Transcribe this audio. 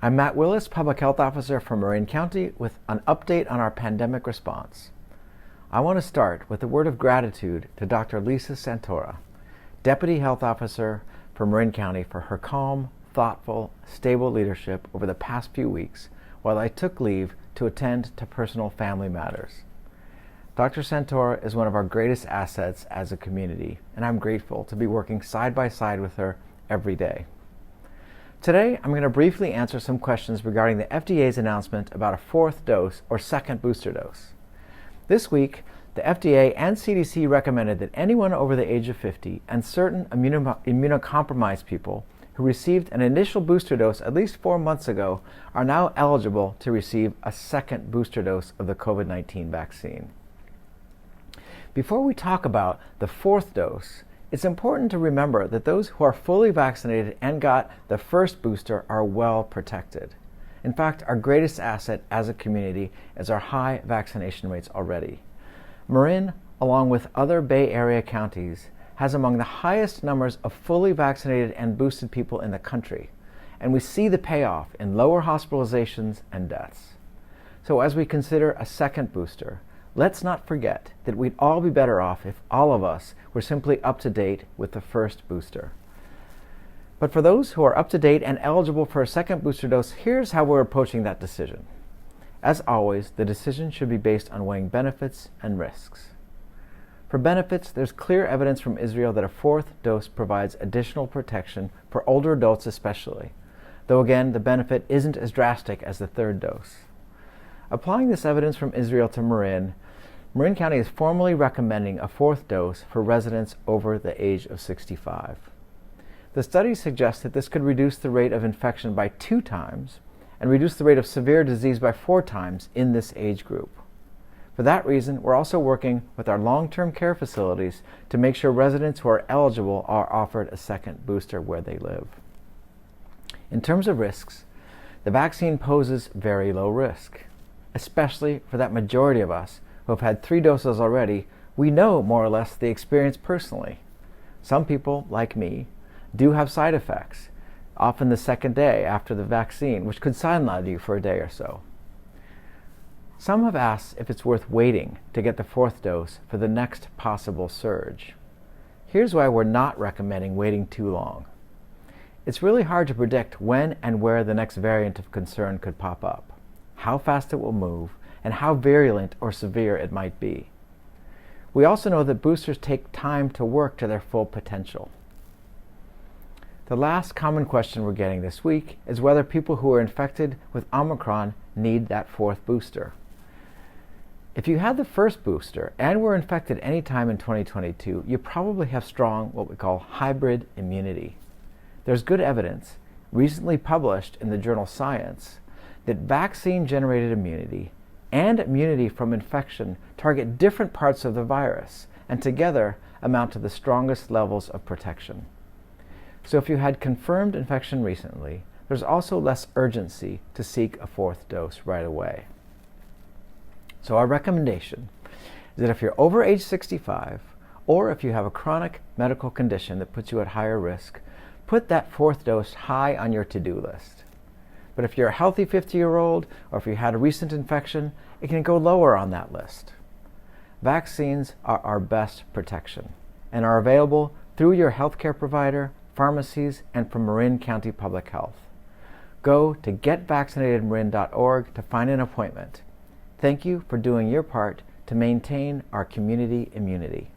I'm Matt Willis, Public Health Officer for Marin County, with an update on our pandemic response. I want to start with a word of gratitude to Dr. Lisa Santora, Deputy Health Officer for Marin County, for her calm, thoughtful, stable leadership over the past few weeks while I took leave to attend to personal family matters. Dr. Santora is one of our greatest assets as a community, and I'm grateful to be working side by side with her every day. Today, I'm going to briefly answer some questions regarding the FDA's announcement about a fourth dose or second booster dose. This week, the FDA and CDC recommended that anyone over the age of 50 and certain immunocompromised people who received an initial booster dose at least 4 months ago are now eligible to receive a second booster dose of the COVID-19 vaccine. Before we talk about the fourth dose, it's important to remember that those who are fully vaccinated and got the first booster are well protected. In fact, our greatest asset as a community is our high vaccination rates already. Marin, along with other Bay Area counties, has among the highest numbers of fully vaccinated and boosted people in the country, and we see the payoff in lower hospitalizations and deaths. So as we consider a second booster, let's not forget that we'd all be better off if all of us were simply up to date with the first booster. But for those who are up to date and eligible for a second booster dose, here's how we're approaching that decision. As always, the decision should be based on weighing benefits and risks. For benefits, there's clear evidence from Israel that a fourth dose provides additional protection for older adults especially, though again, the benefit isn't as drastic as the third dose. Applying this evidence from Israel to Marin County is formally recommending a fourth dose for residents over the age of 65. The studies suggest that this could reduce the rate of infection by 2 times and reduce the rate of severe disease by 4 times in this age group. For that reason, we're also working with our long-term care facilities to make sure residents who are eligible are offered a second booster where they live. In terms of risks, the vaccine poses very low risk, especially for that majority of us who have had 3 doses already. We know more or less the experience personally. Some people, like me, do have side effects, often the second day after the vaccine, which could sideline you for a day or so. Some have asked if it's worth waiting to get the fourth dose for the next possible surge. Here's why we're not recommending waiting too long. It's really hard to predict when and where the next variant of concern could pop up, how fast it will move, and how virulent or severe it might be. We also know that boosters take time to work to their full potential. The last common question we're getting this week is whether people who are infected with Omicron need that fourth booster. If you had the first booster and were infected any time in 2022, you probably have strong, what we call hybrid immunity. There's good evidence, recently published in the journal Science, that vaccine-generated immunity and immunity from infection target different parts of the virus and together amount to the strongest levels of protection. So if you had confirmed infection recently, there's also less urgency to seek a fourth dose right away. So our recommendation is that if you're over age 65, or if you have a chronic medical condition that puts you at higher risk, put that fourth dose high on your to-do list. But if you're a healthy 50-year-old, or if you had a recent infection, it can go lower on that list. Vaccines are our best protection and are available through your healthcare provider, pharmacies, and from Marin County Public Health. Go to getvaccinatedmarin.org to find an appointment. Thank you for doing your part to maintain our community immunity.